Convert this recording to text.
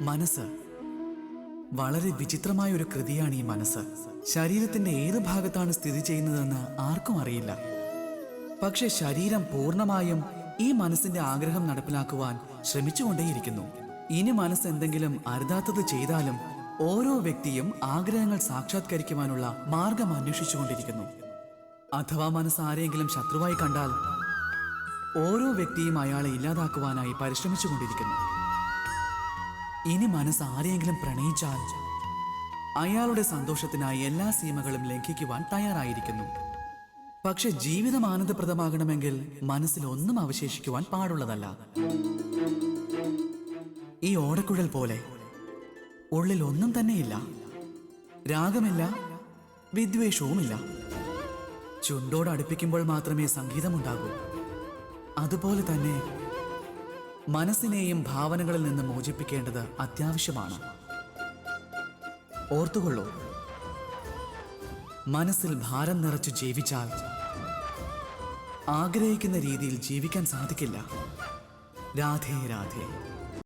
മനസ്സ് വളരെ വിചിത്രമായ ഒരു കൃതിയാണ്. ഈ മനസ്സ് ശരീരത്തിന്റെ ഏത് ഭാഗത്താണ് സ്ഥിതി ചെയ്യുന്നതെന്ന് ആർക്കും അറിയില്ല. പക്ഷെ ശരീരം പൂർണ്ണമായും ഈ മനസ്സിന്റെ ആഗ്രഹം നടപ്പിലാക്കുവാൻ ശ്രമിച്ചുകൊണ്ടേയിരിക്കുന്നു. ഇനി മനസ്സ് എന്തെങ്കിലും അരുതാത്തത് ചെയ്താലും ഓരോ വ്യക്തിയും ആഗ്രഹങ്ങൾ സാക്ഷാത്കരിക്കുവാനുള്ള മാർഗം അന്വേഷിച്ചുകൊണ്ടിരിക്കുന്നു. അഥവാ മനസ്സ് ആരെങ്കിലും ശത്രുവായി കണ്ടാൽ ഓരോ വ്യക്തിയും അയാളെ ഇല്ലാതാക്കുവാനായി പരിശ്രമിച്ചുകൊണ്ടിരിക്കുന്നു. ഇനി മനസ്സ് ആരെയെങ്കിലും പ്രണയിച്ചാൽ അയാളുടെ സന്തോഷത്തിനായി എല്ലാ സീമകളും ലംഘിക്കുവാൻ തയ്യാറായിരിക്കുന്നു. പക്ഷെ ജീവിതം ആനന്ദപ്രദമാകണമെങ്കിൽ മനസ്സിൽ ഒന്നും അവശേഷിക്കുവാൻ പാടുള്ളതല്ല. ഈ ഓടക്കുഴൽ പോലെ ഉള്ളിൽ ഒന്നും തന്നെയില്ല. രാഗമില്ല, വിദ്വേഷവുമില്ല. ചുണ്ടോട് അടുപ്പിക്കുമ്പോൾ മാത്രമേ സംഗീതമുണ്ടാകൂ. അതുപോലെ തന്നെ മനസ്സിനെയും ഭാവനകളിൽ നിന്ന് മോചിപ്പിക്കേണ്ടത് അത്യാവശ്യമാണ്. ഓർത്തുകൊള്ളൂ, മനസ്സിൽ ഭാരം നിറച്ചു ജീവിച്ചാൽ ആഗ്രഹിക്കുന്ന രീതിയിൽ ജീവിക്കാൻ സാധിക്കില്ല. രാധേ രാധേ.